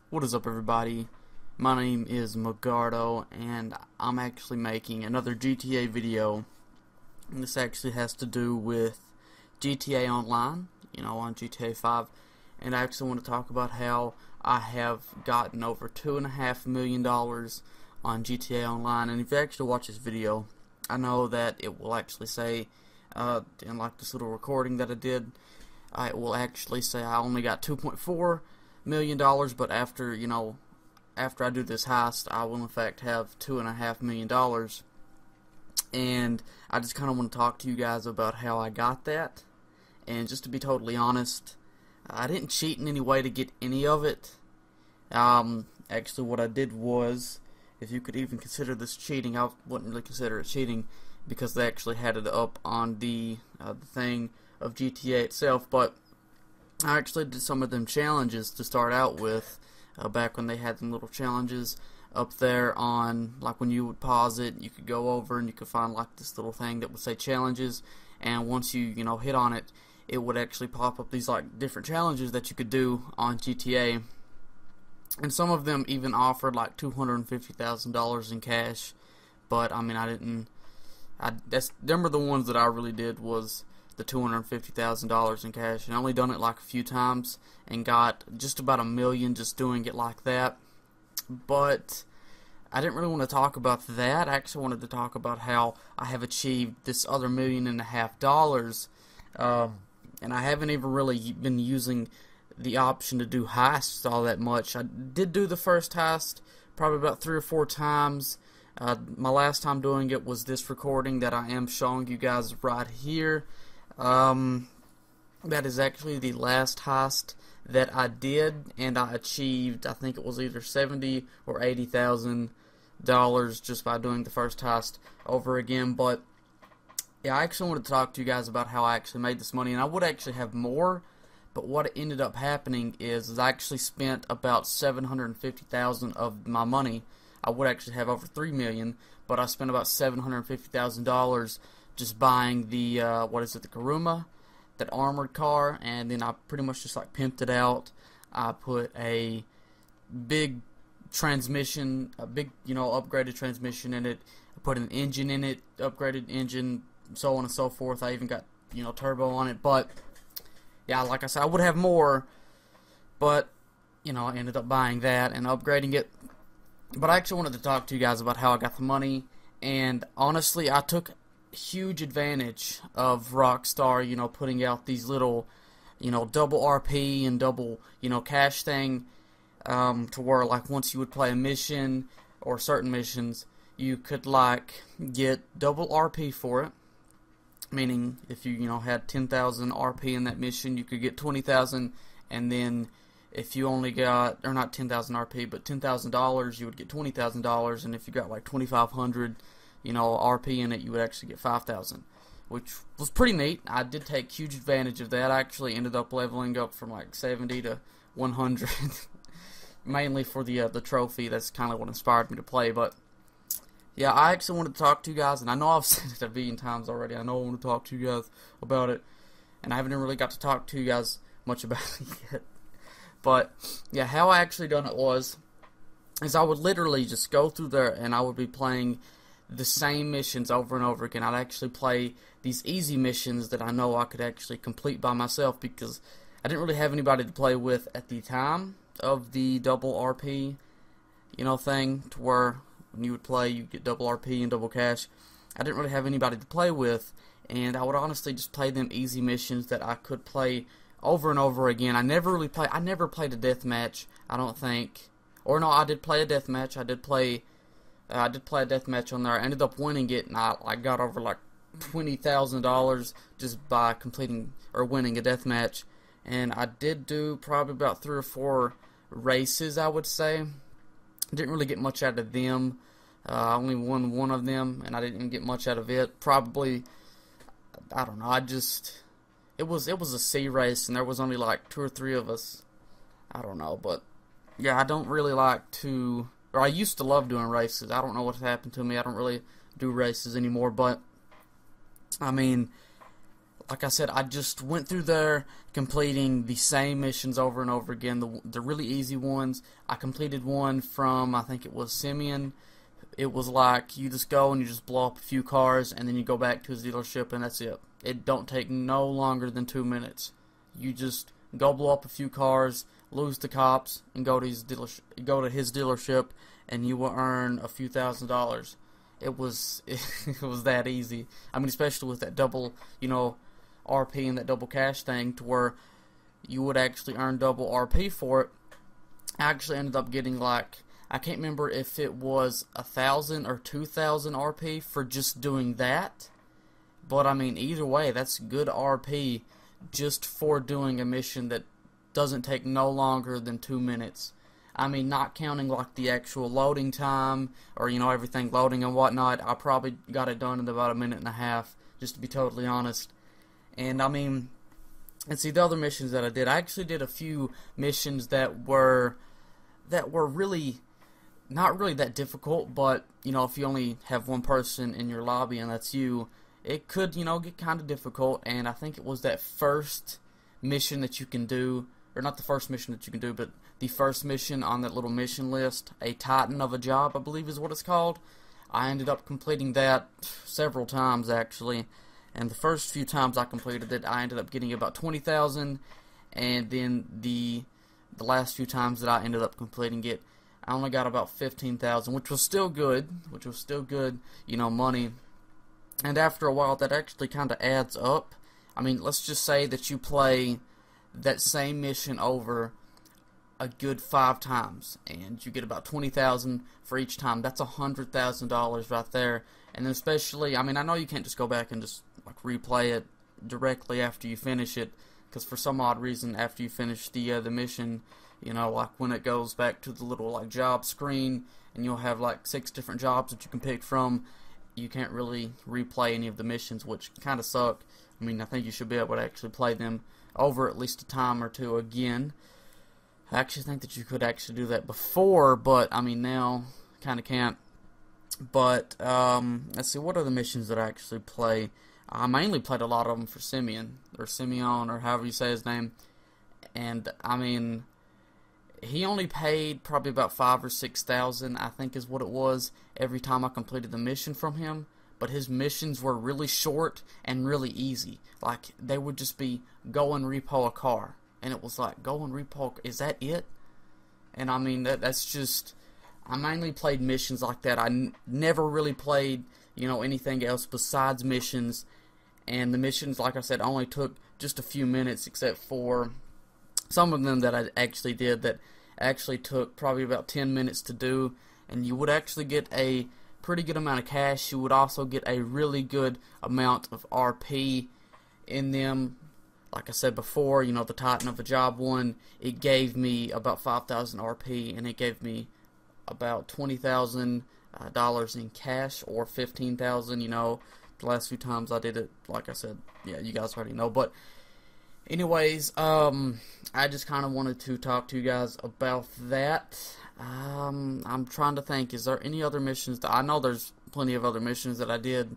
What is up, everybody? My name is Maggardo, and I'm actually making another GTA video. And this actually has to do with GTA Online, on GTA 5. And I actually want to talk about how I have gotten over $2.5 million on GTA Online. And if you actually watch this video, I know that it will actually say, in like this little recording that I did, it will actually say I only got $2.4 million, but after I do this heist, I will in fact have $2.5 million. And I just kind of want to talk to you guys about how I got that. And just to be totally honest, I didn't cheat in any way to get any of it. Actually, what I did was, if you could even consider this cheating, I wouldn't really consider it cheating because they actually had it up on the thing of GTA itself. But I actually did some of them challenges to start out with, back when they had them little challenges up there on, like when you would pause it, you could go over and you could find like this little thing that would say challenges, and once you hit on it, it would actually pop up these like different challenges that you could do on GTA, and some of them even offered like $250,000 in cash. But I mean, them are the ones that I really did, was the $250,000 in cash, and I only done it like a few times and got just about $1 million just doing it like that. But I didn't really want to talk about that. I actually wanted to talk about how I have achieved this other $1.5 million, and I haven't even really been using the option to do heists all that much. I did do the first heist probably about 3 or 4 times. My last time doing it was this recording that I am showing you guys right here. That is actually the last heist that I did, and I achieved, I think it was either $70,000 or $80,000 just by doing the first heist over again. But yeah, I actually wanted to talk to you guys about how I actually made this money, and I would actually have more, but what ended up happening is I actually spent about $750,000 of my money. I would actually have over $3 million, but I spent about $750,000 just buying the the Kuruma, that armored car, and then I pretty much just like pimped it out. I put a big transmission, a big upgraded transmission in it. I put an engine in it, upgraded engine, so on and so forth. I even got turbo on it. But yeah, like I said, I would have more, but I ended up buying that and upgrading it. But I actually wanted to talk to you guys about how I got the money, and honestly, I took huge advantage of Rockstar, putting out these little, double RP and double, cash thing, to where like once you would play a mission or certain missions, you could like get double RP for it. Meaning, if you had 10,000 RP in that mission, you could get 20,000, and then if you only got, or not 10,000 RP, but $10,000, you would get $20,000, and if you got like 2,500 RP in it, you would actually get 5,000, which was pretty neat. I did take huge advantage of that. I actually ended up leveling up from like 70 to 100, mainly for the trophy. That's kind of what inspired me to play. But yeah, I actually wanted to talk to you guys, and I know I've said it a billion times already. I know I want to talk to you guys about it, and I haven't really got to talk to you guys much about it yet. But yeah, how I actually done it is I would literally just go through there, and I would be playing the same missions over and over again. I'd actually play these easy missions that I know I could actually complete by myself, because I didn't really have anybody to play with at the time of the double RP, thing, to where when you would play, you get double RP and double cash. I didn't really have anybody to play with, and I would honestly just play them easy missions that I could play over and over again. I never played a deathmatch, I don't think. Or no, I did play a deathmatch. I did play a deathmatch on there. I ended up winning it, and I got over like $20,000 just by completing or winning a deathmatch. And I did do probably about 3 or 4 races, I would say. Didn't really get much out of them. I only won one of them, and I didn't even get much out of it. Probably, I don't know. It was a C race, and there was only like 2 or 3 of us. I don't know, but yeah, I don't really like to. Or I used to love doing races. I don't know what's happened to me. I don't really do races anymore. But I mean, like I said, I just went through there completing the same missions over and over again, the really easy ones. I completed one from, I think it was Simeon. It was like you just go and you just blow up a few cars and then you go back to his dealership and that's it. It don't take no longer than 2 minutes. You just go blow up a few cars, lose the cops, and go to his dealership, and you will earn a few $1,000s. It was that easy. I mean, especially with that double, RP and that double cash thing, to where you would actually earn double RP for it. I actually ended up getting, like, I can't remember if it was 1,000 or 2,000 RP for just doing that. But I mean, either way, that's good RP just for doing a mission that doesn't take no longer than 2 minutes. I mean, not counting like the actual loading time or everything loading and whatnot. I probably got it done in about 1.5 minutes, just to be totally honest. And I mean, and see, the other missions that I did, I actually did a few missions that were really not really that difficult, but if you only have one person in your lobby and that's you, it could get kind of difficult. And I think it was that first mission that you can do, or not the first mission that you can do, but the first mission on that little mission list, a Titan of a job, I believe is what it's called. I ended up completing that several times actually, and the first few times I completed it, I ended up getting about 20,000, and then the last few times that I ended up completing it, I only got about 15,000, which was still good, money. And after a while, that actually kind of adds up. I mean, let's just say that you play that same mission over a good 5 times, and you get about 20,000 for each time. That's $100,000 right there. And then especially, I mean, I know you can't just go back and just like replay it directly after you finish it, because for some odd reason, after you finish the mission, like when it goes back to the little like job screen, and you'll have like 6 different jobs that you can pick from, you can't really replay any of the missions, which kind of suck. I mean, I think you should be able to actually play them over at least a time or two again. I actually think that you could actually do that before, but I mean now kind of can't. But let's see, what are the missions that I actually play? I mainly played a lot of them for Simeon, or however you say his name. And I mean, he only paid probably about 5,000 or 6,000, I think is what it was, every time I completed the mission from him. But his missions were really short and really easy. Like, they would just be, go and repo a car. And it was like, go and repo, is that it? And I mean, that's just, I mainly played missions like that. I never really played, anything else besides missions. And the missions, like I said, only took just a few minutes, except for some of them that I actually did that actually took probably about 10 minutes to do. And you would actually get a pretty good amount of cash. You would also get a really good amount of RP in them. Like I said before, the Titan of a Job one, it gave me about 5,000 RP, and it gave me about $20,000 in cash, or 15,000. The last few times I did it, like I said, yeah, you guys already know. But anyways, I just kind of wanted to talk to you guys about that. I'm trying to think, is there any other missions that I know? There's plenty of other missions that I did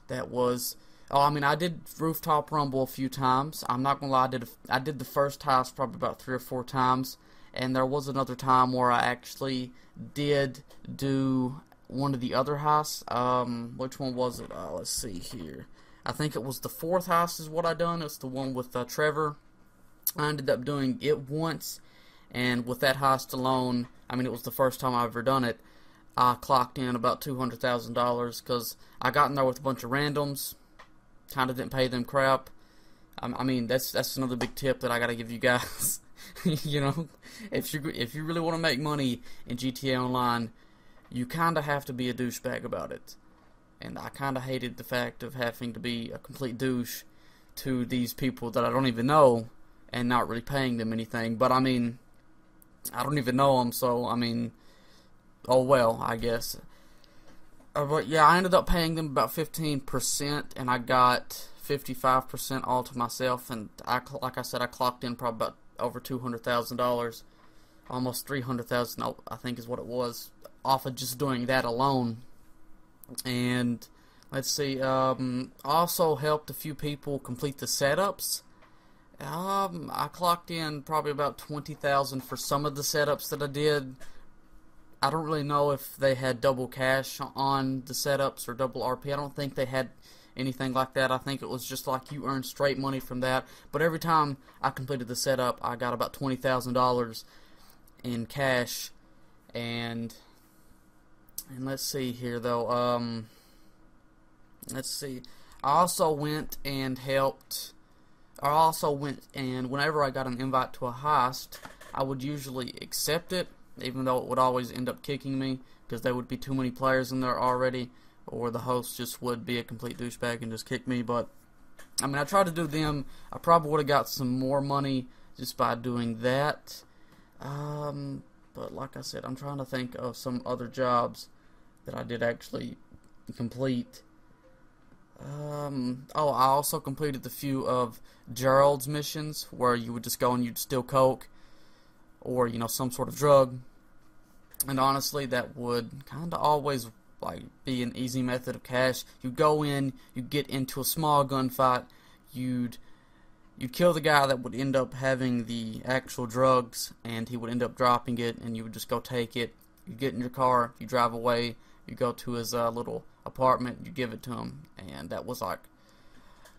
that was, I mean, I did Rooftop Rumble a few times. I'm not gonna lie, I did the first house probably about 3 or 4 times, and there was another time where I actually did do one of the other houses. Which one was it? Let's see here. I think it was the 4th house is what I done. It's the one with Trevor. I ended up doing it once, and with that house alone, I mean, it was the first time I ever done it. I clocked in about $200,000 because I got in there with a bunch of randoms. Kind of didn't pay them crap. I mean, that's another big tip that I gotta give you guys. If you really want to make money in GTA Online, you kind of have to be a douchebag about it. And I kind of hated the fact of having to be a complete douche to these people that I don't even know and not really paying them anything. But I mean, I don't even know them, so I mean, oh well, I guess. But yeah, I ended up paying them about 15%, and I got 55% all to myself. And like I said, I clocked in probably about over $200,000, almost $300,000, I think is what it was, off of just doing that alone. And let's see, also helped a few people complete the setups. I clocked in probably about 20,000 for some of the setups that I did. I don't really know if they had double cash on the setups or double RP. I don't think they had anything like that. I think it was just like you earn straight money from that. But every time I completed the setup, I got about $20,000 in cash. And let's see here though. Let's see. I also went and whenever I got an invite to a heist, I would usually accept it, even though it would always end up kicking me because there would be too many players in there already, or the host just would be a complete douchebag and just kick me. But I mean, I tried to do them. I probably would have got some more money just by doing that. But like I said, I'm trying to think of some other jobs that I did actually complete. Oh, I also completed the few of Gerald's missions where you would just go and you'd steal coke or, you know, some sort of drug. And honestly, that would kind of always like be an easy method of cash. You'd go in, you'd get into a small gunfight, you'd kill the guy that would end up having the actual drugs, and he would end up dropping it, and you would just go take it. You get in your car, you drive away, you go to his little apartment, you give it to him, and that was like,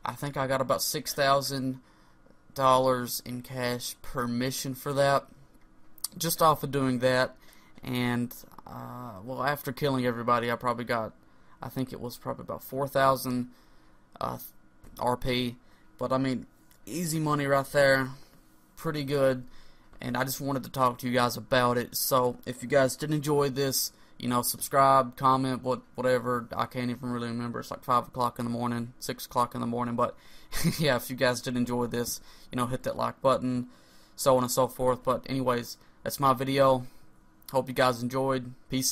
I think I got about $6,000 in cash per mission for that, just off of doing that. And well, after killing everybody, I probably got, I think it was probably about 4,000 RP. But I mean, easy money right there, pretty good. And I just wanted to talk to you guys about it. So if you guys did enjoy this, you know, subscribe, comment, whatever. I can't even really remember. It's like 5 o'clock in the morning, 6 o'clock in the morning. But yeah, if you guys did enjoy this, you know, hit that like button, so on and so forth. But anyways, that's my video. Hope you guys enjoyed. Peace.